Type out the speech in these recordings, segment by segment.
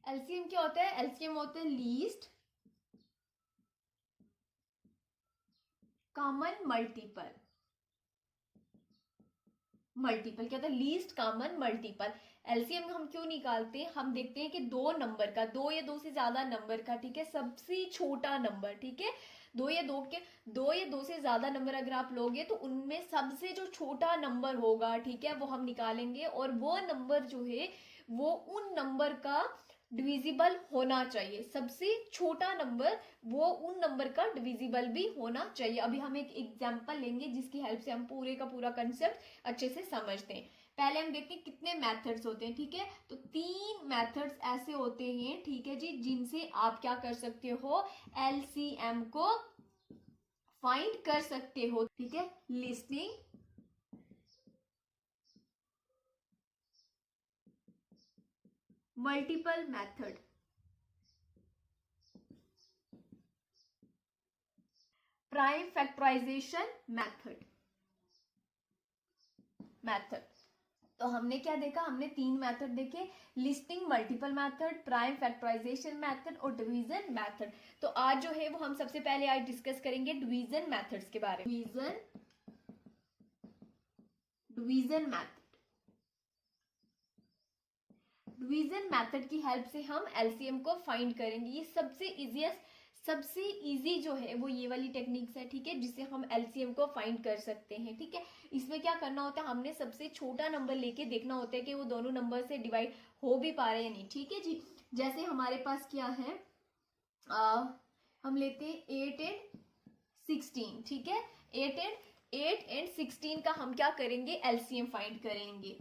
LCM क्या होता है? एलसीएम होता है लीस्ट कॉमन मल्टीपल। मल्टीपल क्या होता है? Least common multiple. एलसीएम हम क्यों निकालते हैं? हम देखते हैं कि दो नंबर का, दो या दो से ज्यादा नंबर का, ठीक है, सबसे छोटा नंबर, ठीक है, दो या दो से ज्यादा नंबर अगर आप लोगे तो उनमें सबसे जो छोटा नंबर होगा, ठीक है, वो हम निकालेंगे, और वो नंबर जो है वो उन नंबर का डिविजिबल होना चाहिए। सबसे छोटा नंबर वो उन नंबर का डिविजिबल भी होना चाहिए। अभी हम एक एग्जांपल लेंगे जिसकी हेल्प से हम पूरे का पूरा कंसेप्ट अच्छे से समझते हैं। पहले हम देखते हैं कितने मेथड्स होते हैं, ठीक है। तो 3 मेथड्स ऐसे होते हैं, ठीक है जी, जिनसे आप क्या कर सकते हो? एलसीएम को फाइंड कर सकते हो, ठीक है। Listing, multiple method, prime factorization method. तो हमने क्या देखा? हमने 3 मेथड देखे, listing, multiple method, prime factorization method और डिवीजन मेथड। तो आज जो है वो हम सबसे पहले आज डिस्कस करेंगे डिवीजन मेथड्स के बारे में। डिवीजन मेथड, डिवीजन मेथड की हेल्प से हम एलसीएम को फाइंड करेंगे। ये सबसे इजी जो है वो ये वाली टेक्निक्स है, ठीक है, जिससे हम एलसीएम को फाइंड कर सकते हैं, ठीक है। इसमें क्या करना होता है? हमने सबसे छोटा नंबर लेके देखना होता है कि वो दोनों नंबर से डिवाइड हो भी पा रहे हैं नहीं, ठीक है जी। जैसे हमारे पास क्या है, हम लेते हैं 8 एंड 16, ठीक है। 8 एंड 16 का हम क्या करेंगे? एलसीएम फाइंड करेंगे,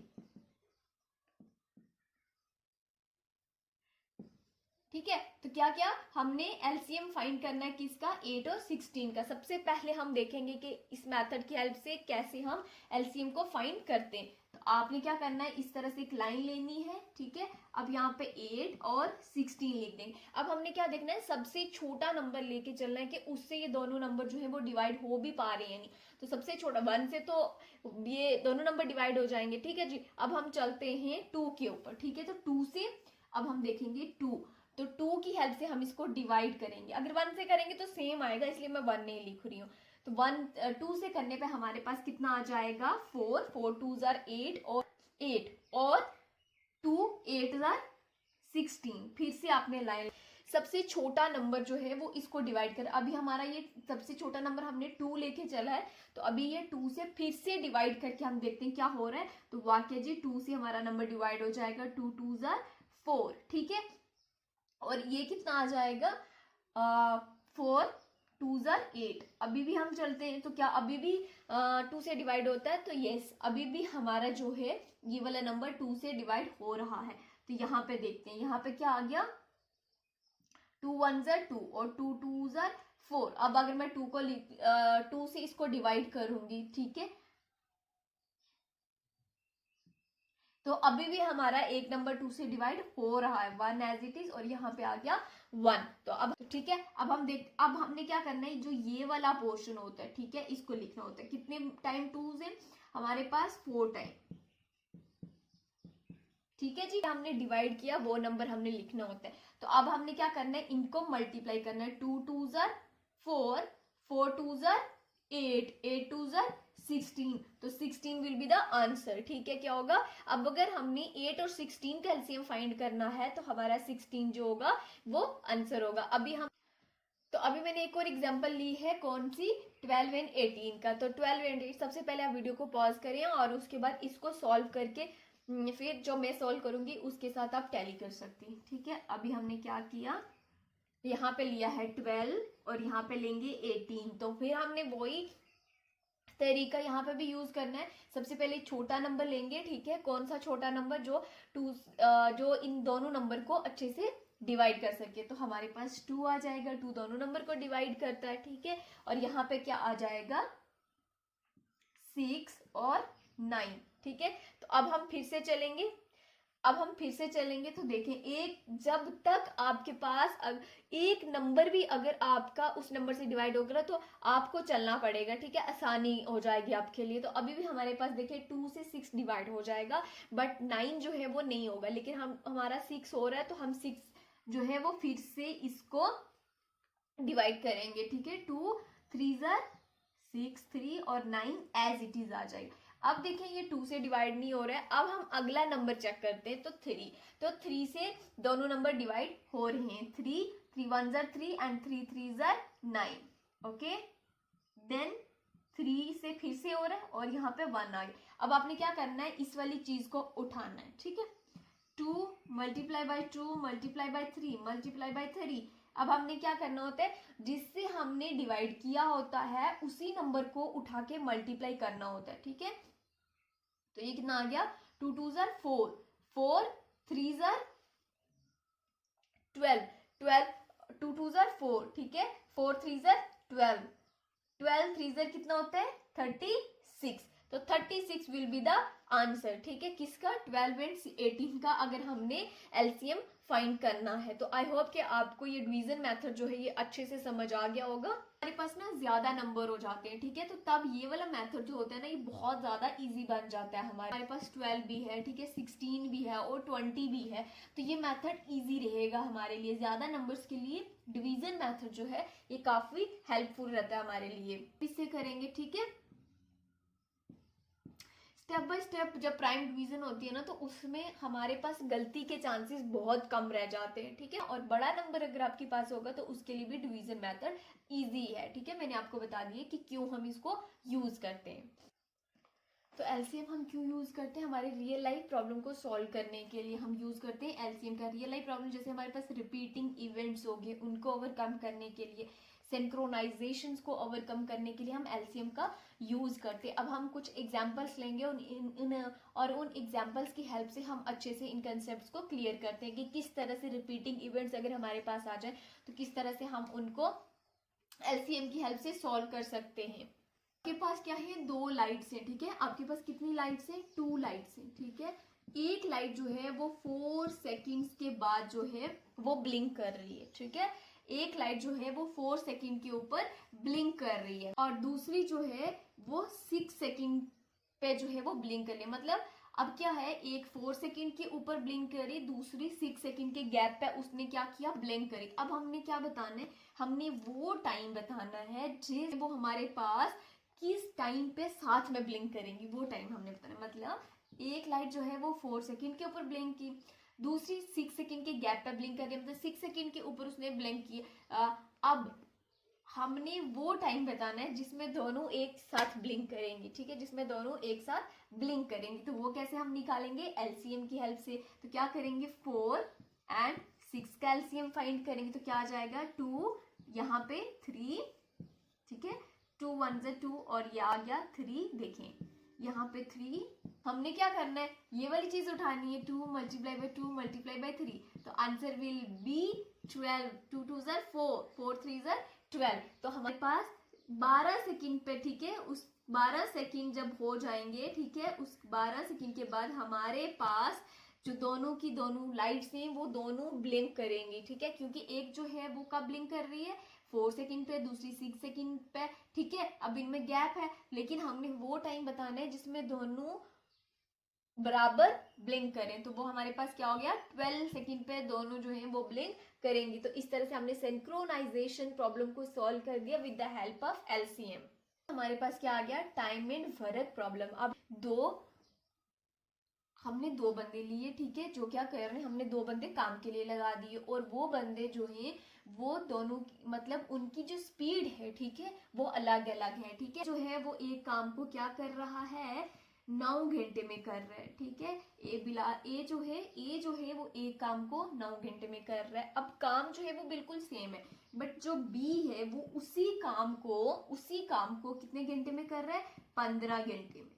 ठीक है। तो क्या क्या हमने एलसीएम फाइंड करना है? किसका? 8 और 16 का। सबसे पहले हम देखेंगे कि इस मेथड की हेल्प से कैसे हम एलसीएम को फाइंड करते हैं। तो आपने क्या करना है? इस तरह से एक लाइन लेनी है, ठीक है। अब यहाँ पे 8 और 16 लिख देंगे। अब हमने क्या देखना है? सबसे छोटा नंबर लेके चलना है कि उससे ये दोनों नंबर जो है वो डिवाइड हो भी पा रहे हैं नहीं। तो सबसे छोटा 1 से तो ये दोनों नंबर डिवाइड हो जाएंगे, ठीक है जी। अब हम चलते हैं 2 के ऊपर, ठीक है। तो 2 से अब हम देखेंगे 2। तो 2 की हेल्प से हम इसको डिवाइड करेंगे। अगर 1 से करेंगे तो सेम आएगा, इसलिए मैं 1 नहीं लिख रही हूँ। तो 2 से करने पे हमारे पास कितना आ जाएगा? 4, 4 2 जार 8 और 8 और 2 8 जार 16। फिर से आपने लाइन, सबसे छोटा नंबर जो है वो इसको डिवाइड कर, अभी हमारा ये सबसे छोटा नंबर हमने 2 लेके चला है, तो अभी ये 2 से फिर से डिवाइड करके हम देखते हैं क्या हो रहा है। तो वाक्य जी 2 से हमारा नंबर डिवाइड हो जाएगा, 2 2 जार 4, ठीक है। और ये कितना आ जाएगा? 4 2 जार 8। अभी भी हम चलते हैं, तो क्या अभी भी 2 से डिवाइड होता है? तो यस, अभी भी हमारा जो है ये वाला नंबर 2 से डिवाइड हो रहा है। तो यहाँ पे देखते हैं, यहाँ पे क्या आ गया? 2 1 जार 2 और 2 2 जार 4। अब अगर मैं 2 से इसको डिवाइड करूंगी, ठीक है, तो अभी भी हमारा एक नंबर 2 से डिवाइड हो रहा है, 1 एज इट इज, और यहाँ पे आ गया 1। तो अब ठीक है, अब हमने क्या करना है? जो ये वाला पोर्शन होता है, ठीक है, इसको लिखना होता है कितने टाइम? 2 से हमारे पास 4 टाइम, ठीक है जी। हमने डिवाइड किया वो नंबर हमने लिखना होता है। तो अब हमने क्या करना है? इनको मल्टीप्लाई करना है। 2 2 जार 4, 4 2 जार 8, 8 2 जार 16। तो 16 विल बी द आंसर, ठीक है। क्या होगा? अब अगर हमने 8 और 16 का एलसीएम फाइंड करना है तो हमारा 16 जो होगा वो आंसर होगा। अभी मैंने एक और एग्जांपल ली है, कौन सी? 12 एंड 18 का। तो 12 एंड 8, सबसे पहले आप वीडियो को पॉज करें और उसके बाद इसको सॉल्व करके फिर जो मैं सॉल्व करूंगी उसके साथ आप टैली कर सकते हैं, ठीक है। अभी हमने क्या किया? यहाँ पे लिया है 12 और यहाँ पे लेंगे 18। तो फिर हमने वही तरीका यहाँ पे भी यूज करना है। सबसे पहले छोटा नंबर लेंगे, ठीक है। कौन सा छोटा नंबर? जो इन दोनों नंबर को अच्छे से डिवाइड कर सके। तो हमारे पास 2 आ जाएगा, 2 दोनों नंबर को डिवाइड करता है, ठीक है। और यहाँ पे क्या आ जाएगा? 6 और 9, ठीक है। तो अब हम फिर से चलेंगे, अब हम फिर से चलेंगे तो देखें, एक जब तक आपके पास एक नंबर भी अगर आपका उस नंबर से डिवाइड होगा तो आपको चलना पड़ेगा, ठीक है, आसानी हो जाएगी आपके लिए। तो अभी भी हमारे पास देखिए 2 से 6 डिवाइड हो जाएगा, बट 9 जो है वो नहीं होगा, लेकिन हम हमारा 6 हो रहा है तो हम 6 जो है वो फिर से इसको डिवाइड करेंगे, ठीक है। 2 3 जार 6, 3 और 9 एज इट इज आ जाएगा। अब देखें ये 2 से डिवाइड नहीं हो रहा है। अब हम अगला नंबर चेक करते हैं, तो 3, तो 3 से दोनों नंबर डिवाइड हो रहे हैं। 3 3 1 जार 3 एंड 3 3 जार 9, ओके। देन 3 से फिर से हो रहा है और यहाँ पे 1 आ गया। अब आपने क्या करना है, इस वाली चीज को उठाना है, ठीक है। 2 multiply by 2 multiply by 3 multiply by 3। अब हमने क्या करना होता है, जिससे हमने डिवाइड किया होता है उसी नंबर को उठा के मल्टीप्लाई करना होता है, ठीक है। तो ये कितना आ गया, 2 2 जार 4, 4 3 जार 12, 12 2 2 जार 4, ठीक है। 4 3 जार 12, 12 3 जार कितना होता है 36। तो 36 विल बी द आंसर, ठीक है, किसका, 12 एंड 18 का, अगर हमने एलसीएम फाइंड करना है। तो आई होप कि आपको ये डिवीजन मेथड जो है ये अच्छे से समझ आ गया होगा। हमारे पास ना ज्यादा नंबर हो जाते हैं, ठीक है, तो तब ये वाला मेथड जो होता है ना ये बहुत ज्यादा इजी बन जाता है। हमारे पास 12 भी है, ठीक है, 16 भी है और 20 भी है, तो ये मेथड इजी रहेगा हमारे लिए। ज्यादा नंबर्स के लिए डिवीजन मेथड जो है ये काफी हेल्पफुल रहता है हमारे लिए। इससे करेंगे, ठीक है। स्टेप बाय स्टेप जब प्राइम डिवीजन होती है ना तो उसमें हमारे पास गलती के चांसेस बहुत कम रह जाते हैं, ठीक है। और बड़ा नंबर अगर आपके पास होगा तो उसके लिए भी डिवीजन मेथड इजी है, ठीक है। मैंने आपको बता दिया कि क्यों हम इसको यूज करते हैं। तो एलसीएम हम क्यों यूज करते हैं, हमारे रियल लाइफ प्रॉब्लम को सॉल्व करने के लिए हम यूज करते हैं एलसीएम का। रियल लाइफ प्रॉब्लम जैसे हमारे पास रिपीटिंग इवेंट्स हो गए उनको ओवरकम करने के लिए, सिंक्रोनाइजेशंस को ओवरकम करने के लिए हम एलसीएम का यूज करते हैं। अब हम कुछ एग्जांपल्स लेंगे और उन एग्जांपल्स की हेल्प से हम अच्छे से इन कंसेप्ट्स को क्लियर करते हैं कि किस तरह से रिपीटिंग इवेंट्स अगर हमारे पास आ जाए तो किस तरह से हम उनको एलसीएम की हेल्प से सॉल्व कर सकते हैं। आपके पास क्या है, 2 लाइट्स हैं, ठीक है। आपके पास कितनी लाइट्स हैं, 2 लाइट्स हैं, ठीक है। एक लाइट जो है वो 4 सेकंड्स के बाद जो है वो ब्लिंक कर रही है, ठीक है। एक लाइट जो है वो 4 सेकंड के ऊपर ब्लिंक कर रही है और दूसरी जो है वो 6 सेकंड पे जो है वो ब्लिंक कर रही है। मतलब अब क्या है, एक 4 सेकंड के ऊपर ब्लिंक करी, दूसरी 6 सेकंड के गैप पे उसने क्या किया, ब्लिंक करी। अब हमने क्या बताना है, हमने वो टाइम बताना है जिस वो हमारे पास किस टाइम पे साथ में ब्लिंक करेंगी, वो टाइम हमने बताना। मतलब एक लाइट जो है वो 4 सेकंड के ऊपर ब्लिंक की, दूसरी 6 सेकंड के गैप पे ब्लिंक कर रही है, मतलब 6 सेकंड के ऊपर उसने ब्लिंक की। अब हमने वो टाइम बताना है जिसमें दोनों एक साथ ब्लिंक करेंगी, ठीक है, जिसमें दोनों एक साथ ब्लिंक करेंगी। तो वो कैसे हम निकालेंगे, एलसीएम की हेल्प से। तो क्या करेंगे, 4 एंड 6 का एलसीएम फाइंड करेंगे तो क्या आ जाएगा, 2 यहाँ पे 3, ठीक है, 2 1 ज़ा 2 और ये आ गया 3। देखें यहाँ पे 3, हमने क्या करना है, ये वाली चीज उठानी है, 2 मल्टीप्लाई बाई 2 मल्टीप्लाई बाई 3, तो आंसर विल बी 12। 2 2 ज़ा 4, 4 3 ज़ा 12। तो हमारे पास 12 सेकंड पे, ठीक है, उस 12 सेकंड जब हो जाएंगे, ठीक है, उस 12 सेकंड के बाद हमारे पास जो दोनों की दोनों लाइट्स हैं वो दोनों ब्लिंक करेंगी, ठीक है, क्योंकि एक जो है वो कब ब्लिंक कर रही है, 4 सेकंड पे, दूसरी 6 सेकंड पे, ठीक है। अब इनमें गैप है, लेकिन हमने वो टाइम बताना है जिसमें दोनों बराबर ब्लिंक करें। तो वो हमारे पास क्या हो गया, 12 सेकंड पे दोनों जो है वो ब्लिंक करेंगी। तो इस तरह से हमने सिंक्रोनाइजेशन प्रॉब्लम को सॉल्व कर दिया with the help of LCM. हमारे पास क्या आ गया, टाइम एंड वर्क प्रॉब्लम। अब हमने 2 बंदे लिए, ठीक है, जो क्या कर रहे हैं, हमने 2 बंदे काम के लिए लगा दिए और वो बंदे जो हैं वो दोनों मतलब उनकी जो स्पीड है, ठीक है, वो अलग अलग है, ठीक है। जो है वो एक काम को क्या कर रहा है, 9 घंटे में कर रहा है, ठीक है। ए जो है वो एक काम को 9 घंटे में कर रहा है। अब काम जो है वो बिल्कुल सेम है, बट जो बी है वो उसी काम को कितने घंटे में कर रहा है, 15 घंटे में,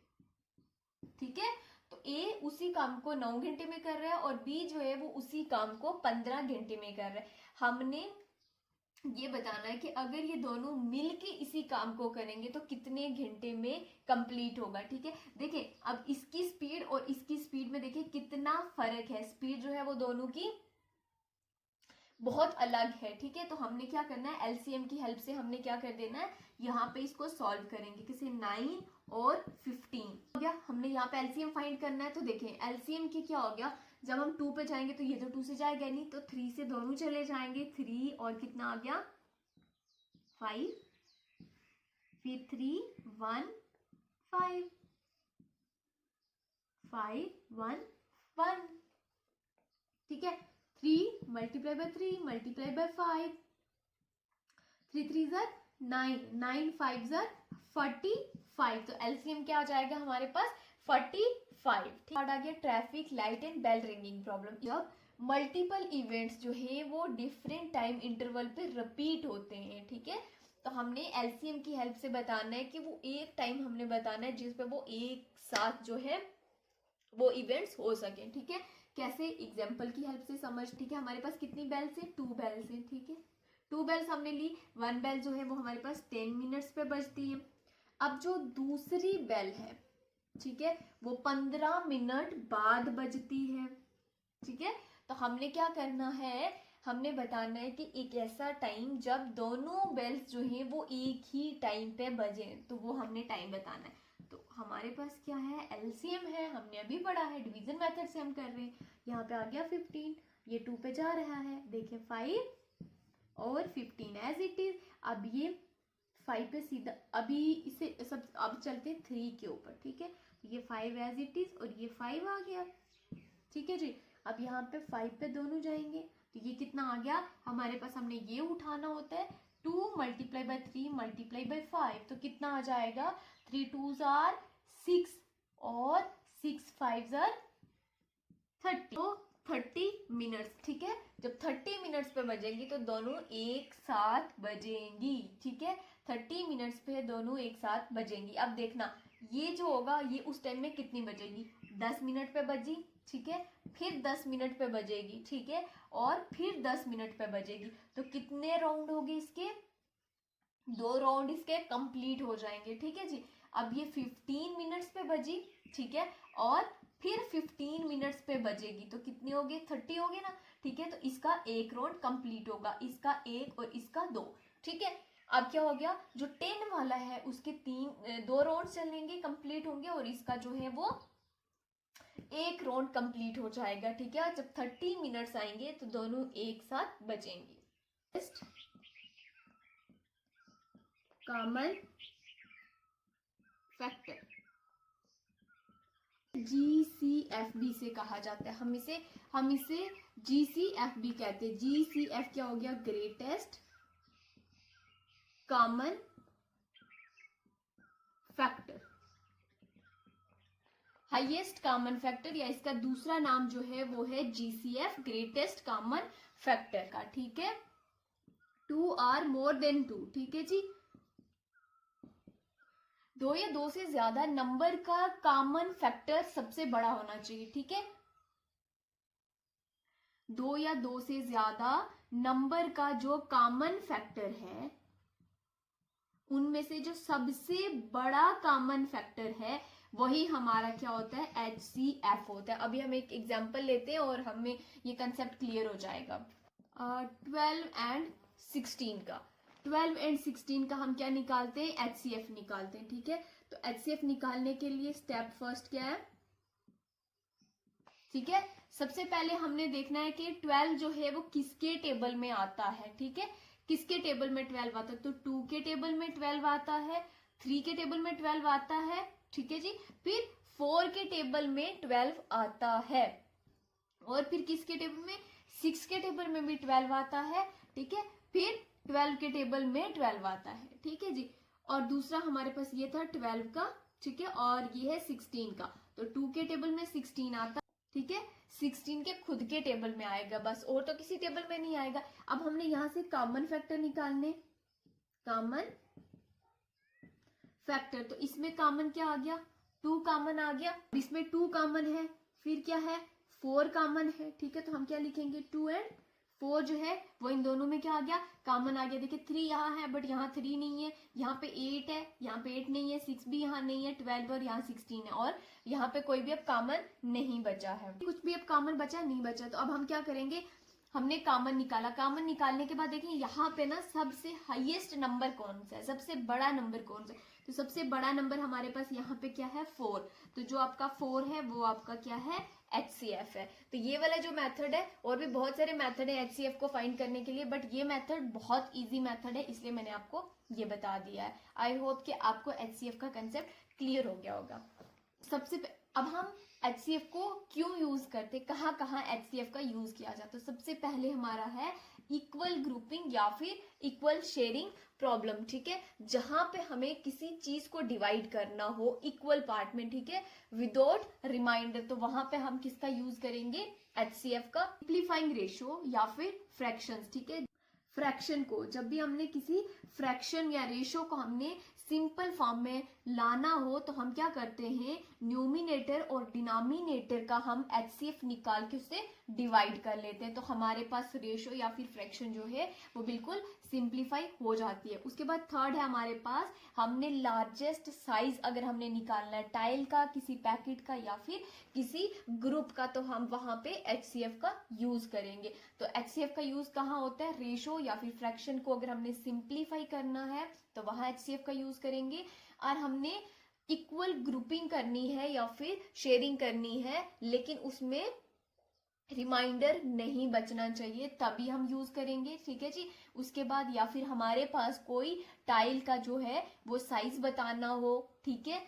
ठीक है। तो ए उसी काम को 9 घंटे में कर रहा है और बी जो है वो उसी काम को 15 घंटे में कर रहा है। हमने ये बताना है कि अगर ये दोनों मिलके इसी काम को करेंगे तो कितने घंटे में कंप्लीट होगा। ठीक है, देखिए अब इसकी स्पीड और इसकी स्पीड में देखिए कितना फर्क है, स्पीड जो है वो दोनों की बहुत अलग है। ठीक है, तो हमने क्या करना है, एलसीएम की हेल्प से हमने क्या कर देना है, यहाँ पे इसको सॉल्व करेंगे। किसे, 9 और 15 हो गया। हमने यहाँ पे एलसीएम फाइंड करना है, तो देखें एलसीएम की क्या हो गया, जब हम 2 पे जाएंगे तो ये तो 2 से जाएगा नहीं, तो 3 से दोनों चले जाएंगे, 3 और कितना आ गया 5, फिर 3 1 5 5 1 1। ठीक है, 3 मल्टीप्लाई बाय 3 मल्टीप्लाई बाय 5, 3 3 ज़र 9, 9 5 ज़र 45। तो एलसीएम क्या आ जाएगा हमारे पास 45। ठीक आ गया traffic light and bell ringing problem. जब मल्टीपल इवेंट्स जो है वो डिफरेंट टाइम इंटरवल पे रिपीट होते हैं, ठीक है, तो हमने एलसीएम की हेल्प से बताना है कि वो एक टाइम हमने बताना है जिसपे वो एक साथ जो है वो इवेंट्स हो सके। ठीक है, कैसे, एग्जाम्पल की हेल्प से समझ। ठीक है, हमारे पास कितनी बेल्स है, 2 बेल्स है। ठीक है, 2 बेल्स हमने ली, 1 बेल जो है वो हमारे पास 10 मिनट्स पे बजती है। अब जो दूसरी बेल है, ठीक है, वो 15 मिनट बाद बजती है। ठीक है, तो हमने क्या करना है, हमने बताना है कि एक ऐसा टाइम जब दोनों बेल्स जो है वो एक ही टाइम पे बजे, तो वो हमने टाइम बताना है। तो हमारे पास क्या है, एलसीएम है, हमने अभी पढ़ा है, डिवीजन मेथड से हम कर रहे हैं। यहाँ पे आ गया 15, ये 2 पे जा रहा है, देखिए 5 और 15 एज इट इज। अब ये 5 पे सीधा, अभी इसे सब अब चलते 3 के ऊपर। ठीक है, ये 5 एज इट इज और ये 5 आ गया। ठीक है जी, अब यहाँ पे 5 पे दोनों जाएंगे, तो ये कितना आ गया हमारे पास, हमने ये उठाना होता है 2 मल्टीप्लाई बाय 3 मल्टीप्लाई बाय 5, तो कितना आ जाएगा 3 2s आर 6 और 6 5s आर 30, तो 30 मिनट्स। ठीक है, जब 30 मिनट्स पे बजेंगी तो दोनों एक साथ बजेंगी। ठीक है, 30 मिनट्स पे दोनों एक साथ बजेंगी। अब देखना ये जो होगा ये उस टाइम में कितनी बजेगी, 10 मिनट पे बजी, ठीक है, फिर 10 मिनट पे बजेगी, ठीक है, और फिर 10 मिनट पे बजेगी, तो कितने राउंड होंगे इसके, 2 राउंड इसके कंप्लीट हो जाएंगे। ठीक है जी, अब ये 15 मिनट्स पे बजी, ठीक है, और फिर 15 मिनट्स पे बजेगी, तो कितने हो गए 30 हो गए ना। ठीक है, तो इसका एक राउंड कंप्लीट होगा, इसका एक और इसका 2। ठीक है, अब क्या हो गया, जो 10 वाला है उसके 2 राउंड चलेंगे, कंप्लीट होंगे, और इसका जो है वो एक राउंड कंप्लीट हो जाएगा। ठीक है, जब 30 मिनट्स आएंगे तो दोनों एक साथ बचेंगे। कॉमन फैक्टर GCFB से कहा जाता है, हम इसे GCFB कहते हैं। GCF क्या हो गया, greatest common factor, highest common factor, या इसका दूसरा नाम जो है वो है GCF, ग्रेटेस्ट कॉमन फैक्टर का। ठीक है, 2 आर मोर देन 2। ठीक है जी, 2 या 2 से ज्यादा नंबर का कॉमन फैक्टर सबसे बड़ा होना चाहिए। ठीक है, 2 या 2 से ज्यादा नंबर का जो कॉमन फैक्टर है उनमें से जो सबसे बड़ा कॉमन फैक्टर है वही हमारा क्या होता है, HCF होता है। अभी हम एक एग्जांपल लेते हैं और हमें ये कंसेप्ट क्लियर हो जाएगा। 12 एंड 16 का, 12 एंड 16 का हम क्या निकालते हैं, HCF निकालते हैं। ठीक है, तो HCF निकालने के लिए स्टेप फर्स्ट क्या है, ठीक है, सबसे पहले हमने देखना है कि 12 जो है वो किसके टेबल में आता है। ठीक है, किसके टेबल में 12 आता है, तो 2 के टेबल में 12 आता है, 3 के टेबल में 12 आता है, ठीक है जी, फिर 4 के टेबल में 12 आता है, और फिर किसके टेबल में, 6 के टेबल में भी 12 आता है, ठीक है, फिर 12 के टेबल में 12 आता है। ठीक है जी, और दूसरा हमारे पास ये था 12 का, ठीक है, और ये है 16 का, तो 2 के टेबल में 16 आता, ठीक है, 16 के खुद के टेबल में आएगा बस, और तो किसी टेबल में नहीं आएगा। अब हमने यहां से कॉमन फैक्टर निकालने, कॉमन फैक्टर, तो इसमें कॉमन क्या आ गया, 2 कॉमन आ गया, इसमें 2 कॉमन है, फिर क्या है 4 कॉमन है। ठीक है, तो हम क्या लिखेंगे 2 एंड 4 जो है वो इन दोनों में क्या आ गया, कॉमन आ गया। देखिए 3 यहाँ है बट यहाँ 3 नहीं है, यहाँ पे 8 है, यहाँ पे 8 नहीं है, 6 भी यहाँ नहीं है, 12 और यहाँ 16 है, और यहाँ पे कोई भी अब कॉमन नहीं बचा है, कुछ भी अब कॉमन बचा नहीं बचा। तो अब हम क्या करेंगे, हमने कॉमन निकाला, कॉमन निकालने के बाद देखें यहाँ पे ना सबसे हाईएस्ट नंबर कौन सा है, सबसे बड़ा नंबर कौन सा है। तो सबसे बड़ा नंबर हमारे पास यहाँ पे क्या है, 4। तो जो आपका 4 है वो आपका क्या है, HCF है। तो ये वाला जो मेथड है, और भी बहुत सारे मेथड है HCF को फाइंड करने के लिए, बट ये मेथड बहुत इजी मेथड है, इसलिए मैंने आपको ये बता दिया है। आई होप कि आपको HCF का कंसेप्ट क्लियर हो गया होगा। अब हम HCF को क्यों यूज करते, कहाँ कहाँ HCF का यूज किया जाता है। तो सबसे पहले हमारा है इक्वल ग्रुपिंग या फिर इक्वल शेयरिंग प्रॉब्लम, ठीक है, जहां पे हमें किसी चीज को डिवाइड करना हो इक्वल पार्ट में, ठीक है, विदाउट रिमाइंडर। तो वहां पे हम किसका यूज करेंगे, HCF का। सिंप्लीफाइंग रेशियो या फिर फ्रैक्शंस, ठीक है, फ्रैक्शन को जब भी हमने किसी फ्रैक्शन या रेशो को हमने सिंपल फॉर्म में लाना हो तो हम क्या करते हैं, न्यूमिनेटर और डिनोमिनेटर का हम HCF निकाल के उससे डिवाइड कर लेते हैं। तो हमारे पास रेशो या फिर फ्रैक्शन जो है वो बिल्कुल सिंप्लीफाई हो जाती है। उसके बाद थर्ड है हमारे पास, हमने लार्जेस्ट साइज अगर हमने निकालना है टाइल का, किसी पैकेट का या फिर किसी ग्रुप का, तो हम वहां पे HCF का यूज करेंगे। तो HCF का यूज कहाँ होता है, रेशो या फिर फ्रैक्शन को अगर हमने सिंप्लीफाई करना है तो वहां HCF का यूज करेंगे, और हमने इक्वल ग्रुपिंग करनी है या फिर शेयरिंग करनी है लेकिन उसमें रिमाइंडर नहीं बचना चाहिए, तभी हम यूज करेंगे, ठीक है जी। उसके बाद या फिर हमारे पास कोई टाइल का जो है वो साइज बताना हो, ठीक है,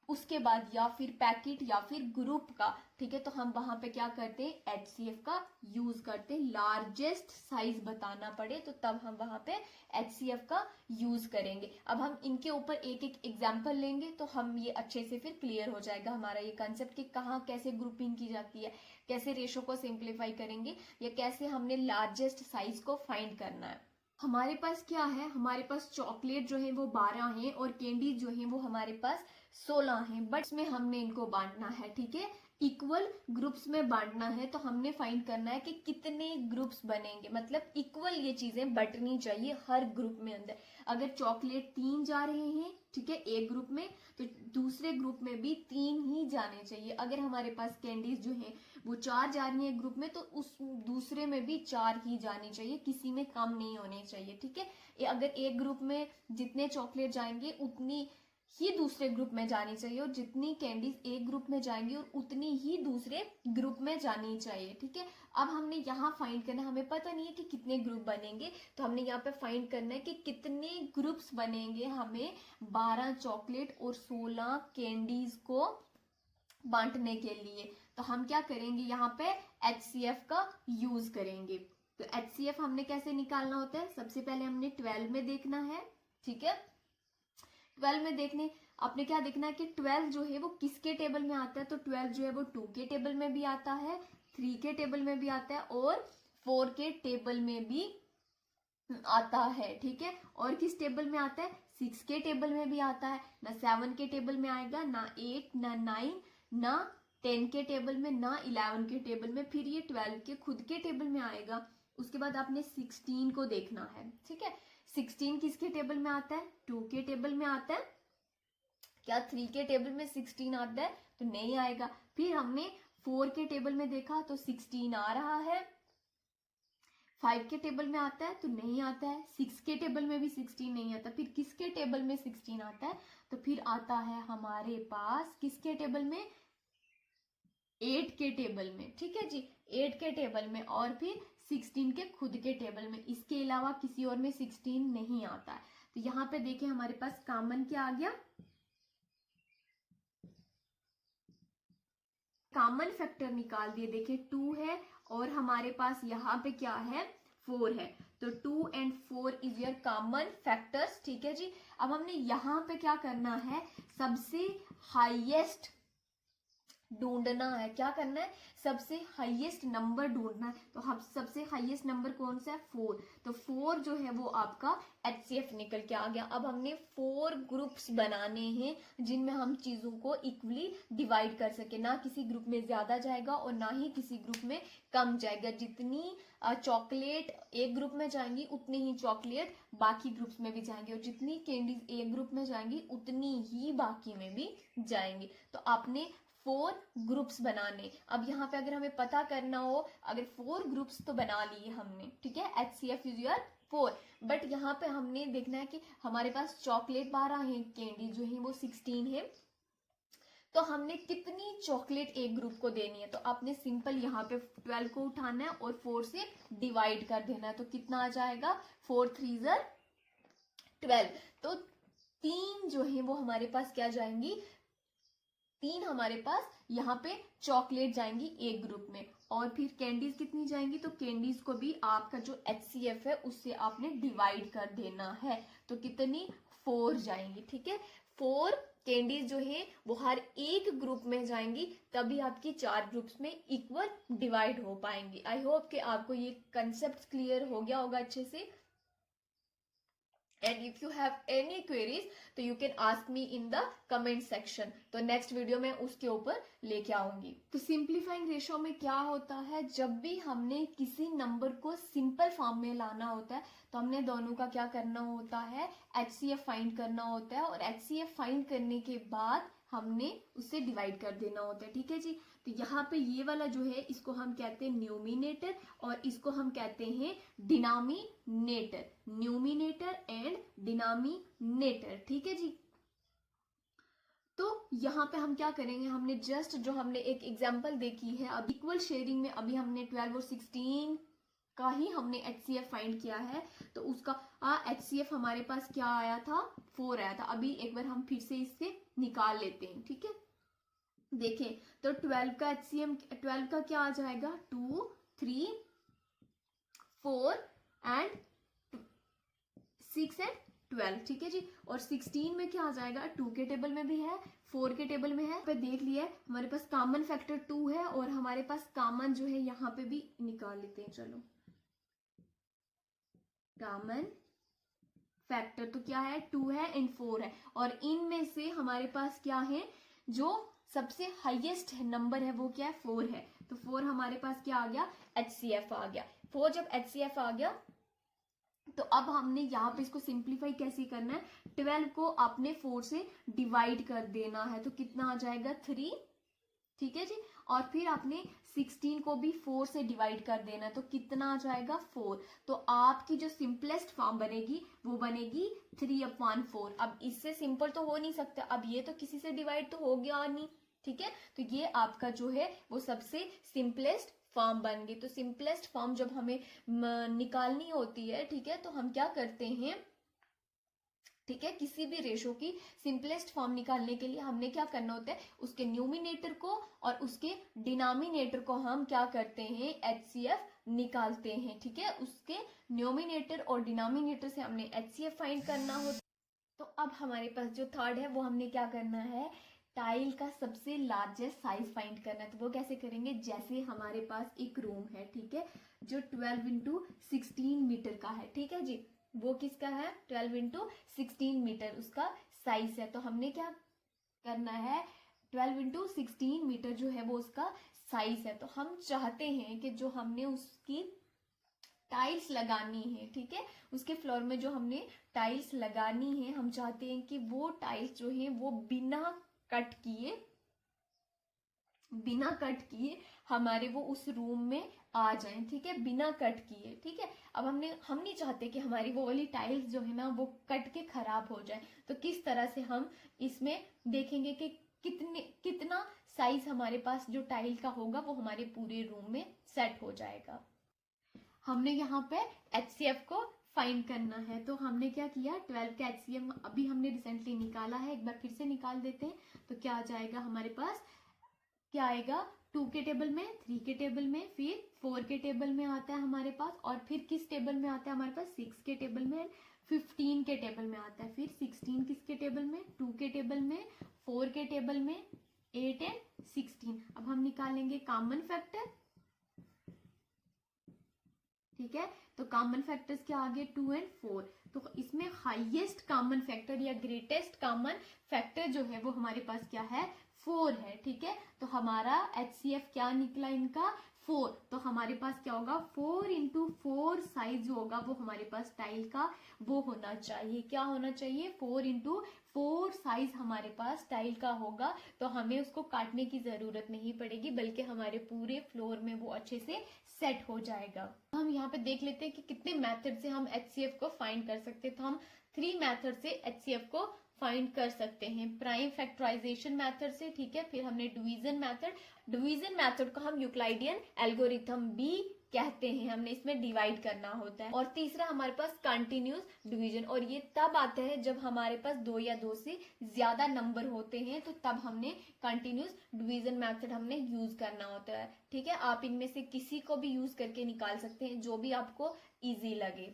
उसके बाद या फिर पैकेट या फिर ग्रुप का, ठीक है, तो हम वहां पे क्या करते हैं, HCF का यूज करते हैं। लार्जेस्ट साइज बताना पड़े तो तब हम वहां पे HCF का यूज करेंगे। अब हम इनके ऊपर एक एक एग्जांपल लेंगे तो हम ये अच्छे से फिर क्लियर हो जाएगा हमारा ये कंसेप्ट कि कहाँ कैसे ग्रुपिंग की जाती है, कैसे रेशो को सिंप्लीफाई करेंगे, या कैसे हमने लार्जेस्ट साइज को फाइंड करना है। हमारे पास क्या है, हमारे पास चॉकलेट जो है वो 12 हैं और कैंडी जो है वो हमारे पास 16 हैं, बट इसमें हमने इनको बांटना है, ठीक है, इक्वल ग्रुप्स में बांटना है। तो हमने फाइंड करना है कि कितने ग्रुप्स बनेंगे, मतलब इक्वल ये चीजें बंटनी चाहिए हर ग्रुप में अंदर। अगर चॉकलेट 3 जा रहे हैं, ठीक है, एक ग्रुप में, तो दूसरे ग्रुप में भी 3 ही जाने चाहिए। अगर हमारे पास कैंडीज जो है वो 4 जा रही है ग्रुप में, तो उस दूसरे में भी 4 ही जानी चाहिए, किसी में कम नहीं होने चाहिए, ठीक है। अगर एक ग्रुप में जितने चॉकलेट जाएंगे उतनी ही दूसरे ग्रुप में जानी चाहिए, और जितनी कैंडीज एक ग्रुप में जाएंगी और उतनी ही दूसरे ग्रुप में जानी चाहिए, ठीक है। अब हमने यहाँ फाइंड करना है, हमें पता नहीं है कि कितने ग्रुप बनेंगे, तो हमने यहाँ पे फाइंड करना है कि कितने ग्रुप्स बनेंगे हमें 12 चॉकलेट और 16 कैंडीज को बांटने के लिए। तो हम क्या करेंगे, यहाँ पे HCF का यूज करेंगे। तो HCF हमने कैसे निकालना होता है, सबसे पहले हमने 12 में देखना है, ठीक है। 12 में देखने आपने क्या देखना है कि 12 जो है वो किसके टेबल में आता है, तो 12 जो है वो 2 के टेबल में भी आता है, 3 के टेबल में भी आता है और 4 के टेबल में भी आता है, ठीक है। और किस टेबल में आता है, 6 के टेबल में भी आता है। ना 7 के टेबल में आएगा, ना 8, ना 9, ना 10 के टेबल में, ना 11 के टेबल में, फिर ये 12 के खुद के टेबल में आएगा। उसके बाद आपने 16 को देखना है, ठीक है। 16 किसके टेबल में आता है, 2 के टेबल में आता है। क्या 3 के टेबल में 16 आता है, तो नहीं आएगा। फिर हमने 4 के टेबल में देखा तो 16 आ रहा है। 5 के टेबल में आता है तो नहीं आता है। 6 के टेबल में भी 16 नहीं आता। फिर किसके टेबल में 16 आता है, तो फिर आता है हमारे पास किसके टेबल में, 8 के टेबल में, ठीक है जी, 8 के टेबल में, और फिर 16 के खुद के टेबल में। इसके अलावा किसी और में 16 नहीं आता है। तो यहाँ पे देखिए हमारे पास कॉमन क्या आ गया, कॉमन फैक्टर निकाल दिए। देखिए 2 है और हमारे पास यहाँ पे क्या है, 4 है। तो 2 and 4 is your common factors, ठीक है जी। अब हमने यहाँ पे क्या करना है, सबसे हाईएस्ट ढूंढना है। क्या करना है? सबसे हाईएस्ट नंबर ढूंढना है। तो हम सबसे हाईएस्ट नंबर कौन सा है? 4। तो 4 जो है वो आपका HCF निकल के आ गया। अब हमने 4 ग्रुप्स बनाने हैं जिनमें हम चीजों को इक्वली डिवाइड कर सके, ना किसी ग्रुप में ज्यादा जाएगा और ना ही किसी ग्रुप में कम जाएगा। जितनी चॉकलेट एक ग्रुप में जाएंगी उतनी ही चॉकलेट बाकी ग्रुप्स में भी जाएंगी, और जितनी कैंडीज एक ग्रुप में जाएंगी उतनी ही बाकी में भी जाएंगी। तो आपने 4 ग्रुप्स बनाने। अब यहाँ पे अगर हमें पता करना हो, अगर 4 ग्रुप्स तो बना लिए हमने, ठीक है, HCF इज योर 4, बट यहाँ पे हमने देखना है कि हमारे पास चॉकलेट 12 है, कैंडी जो है वो 16 है, तो हमने कितनी चॉकलेट एक ग्रुप को देनी है। तो आपने सिंपल यहाँ पे 12 को उठाना है और 4 से डिवाइड कर देना है। तो कितना आ जाएगा? 4 3 12। तो 3 जो है वो हमारे पास क्या जाएंगी? 3 हमारे पास यहाँ पे चॉकलेट जाएंगी एक ग्रुप में, और फिर कैंडीज कितनी जाएंगी? तो कैंडीज को भी आपका जो HCF है उससे आपने डिवाइड कर देना है। तो कितनी? 4 जाएंगी, ठीक है। 4 कैंडीज जो है वो हर एक ग्रुप में जाएंगी, तभी आपकी 4 ग्रुप्स में इक्वल डिवाइड हो पाएंगी। आई होप कि आपको ये कंसेप्ट क्लियर हो गया होगा अच्छे से। And if you have any queries तो you can ask me in the comment section। तो नेक्स्ट वीडियो में उसके ऊपर लेके आऊंगी। तो सिंप्लीफाइंग रेशो में क्या होता है, जब भी हमने किसी नंबर को सिंपल फॉर्म में लाना होता है तो हमने दोनों का क्या करना होता है? HCF फाइंड करना होता है, और HCF फाइंड करने के बाद हमने उससे डिवाइड कर देना होता है, ठीक है जी। तो यहाँ पे ये वाला जो है इसको हम कहते हैं न्यूमिनेटर, और इसको हम कहते हैं डिनोमिनेटर। न्यूमिनेटर एंड डिनोमिनेटर, ठीक है जी। तो यहाँ पे हम क्या करेंगे, हमने जस्ट जो हमने एक एग्जांपल देखी है, अब इक्वल शेयरिंग में अभी हमने 12 और 16 का ही हमने HCF फाइंड किया है। तो उसका HCF हमारे पास क्या आया था? 4 आया था। अभी एक बार हम फिर से इससे निकाल लेते हैं, ठीक है। देखें तो 12 का HCF का क्या आ जाएगा? 2 3 4 एंड 6 एंड 12, ठीक है जी। और 16 में क्या आ जाएगा? 2 के टेबल में भी है, 4 के टेबल में है। पे देख लिया हमारे पास कॉमन फैक्टर 2 है, और हमारे पास कॉमन जो है यहाँ पे भी निकाल लेते हैं। चलो, कॉमन फैक्टर तो क्या है? 2 है एंड 4 है, और इनमें से हमारे पास क्या है? जो सबसे हाईएस्ट नंबर है वो क्या है? 4 है। तो 4 हमारे पास क्या आ गया? HCF आ गया। 4 जब HCF आ गया तो अब हमने यहाँ पे इसको सिंप्लीफाई कैसे करना है? 12 को आपने 4 से डिवाइड कर देना है। तो कितना आ जाएगा? 3, ठीक है जी। और फिर आपने 16 को भी 4 से डिवाइड कर देना है। तो कितना आ जाएगा? 4। तो आपकी जो सिंपलेस्ट फॉर्म बनेगी वो बनेगी 3/4। अब इससे सिंपल तो हो नहीं सकता, अब ये तो किसी से डिवाइड तो हो गया नहीं, ठीक है। तो ये आपका जो है वो सबसे सिंपलेस्ट फॉर्म बन गई। तो सिंपलेस्ट फॉर्म जब हमें निकालनी होती है, ठीक है, तो हम क्या करते हैं, ठीक है, किसी भी रेशो की सिंपलेस्ट फॉर्म निकालने के लिए हमने क्या करना होता है? उसके न्यूमिनेटर को और उसके डिनोमिनेटर को हम क्या करते हैं? HCF निकालते हैं, ठीक है। उसके न्यूमिनेटर और डिनोमिनेटर से हमने HCF फाइंड करना होता है। तो अब हमारे पास जो थर्ड है वो हमने क्या करना है? टाइल का सबसे लार्जेस्ट साइज फाइंड करना है। तो वो कैसे करेंगे? जैसे हमारे पास एक रूम है, ठीक है, जो 12 इंटू 16 मीटर का है, ठीक है जी। वो किसका है? 12 इंटू 16 मीटर उसका साइज है। तो हमने क्या करना है? 12 इंटू 16 मीटर जो है वो उसका साइज है। तो हम चाहते हैं कि जो हमने उसकी टाइल्स लगानी है, ठीक है, उसके फ्लोर में जो हमने टाइल्स लगानी है, हम चाहते हैं कि वो टाइल्स जो है वो बिना कट किए हमारे वो उस रूम में आ जाएं, ठीक है, बिना कट किए, ठीक है। अब हम नहीं चाहते कि हमारी वो वाली टाइल्स जो है ना वो कट के खराब हो जाए। तो किस तरह से हम इसमें देखेंगे कि कितना साइज हमारे पास जो टाइल का होगा वो हमारे पूरे रूम में सेट हो जाएगा। हमने यहाँ पे HCF को फाइंड करना है। तो हमने क्या किया? 12 का HCF अभी हमने रिसेंटली निकाला है, एक बार फिर से निकाल देते हैं। तो क्या आ जाएगा हमारे पास? क्या आएगा? 2 के टेबल में, 3 के टेबल में, फिर 4 के टेबल में आता है हमारे पास, और फिर किस टेबल में आता है हमारे पास? 6 के टेबल में, 15 के टेबल में आता है, फिर 16 किसके टेबल में? 2 के टेबल में, 4 के टेबल में, 8 एंड 16। अब हम निकालेंगे कॉमन फैक्टर, ठीक है। तो कॉमन फैक्टर्स क्या आ गए 2 एंड 4। तो इसमें हाईएस्ट कॉमन फैक्टर या ग्रेटेस्ट कॉमन फैक्टर जो है वो हमारे पास क्या है 4 है, ठीक है। तो हमारा HCF क्या निकला इनका 4। तो हमारे पास क्या होगा 4 इंटू 4 साइज जो होगा वो हमारे पास टाइल का वो होना चाहिए, क्या होना चाहिए 4 इंटू 4 साइज हमारे पास टाइल का होगा। तो हमें उसको काटने की जरूरत नहीं पड़ेगी, बल्कि हमारे पूरे फ्लोर में वो अच्छे से सेट हो जाएगा। हम यहाँ पे देख लेते हैं कि कितने मेथड से हम HCF को फाइंड कर सकते हैं। तो हम 3 मेथड से HCF को फाइंड कर सकते हैं। प्राइम फैक्टराइजेशन मेथड से, ठीक है। फिर हमने डिवीजन मेथड को हम यूक्लिडियन एल्गोरिथम भी कहते हैं, हमने इसमें डिवाइड करना होता है। और तीसरा हमारे पास कंटिन्यूस डिवीजन, और ये तब आता है जब हमारे पास 2 या 2 से ज्यादा नंबर होते हैं, तो तब हमने कंटिन्यूस डिवीजन मेथड हमने यूज करना होता है, ठीक है। आप इनमें से किसी को भी यूज करके निकाल सकते हैं, जो भी आपको इजी लगे।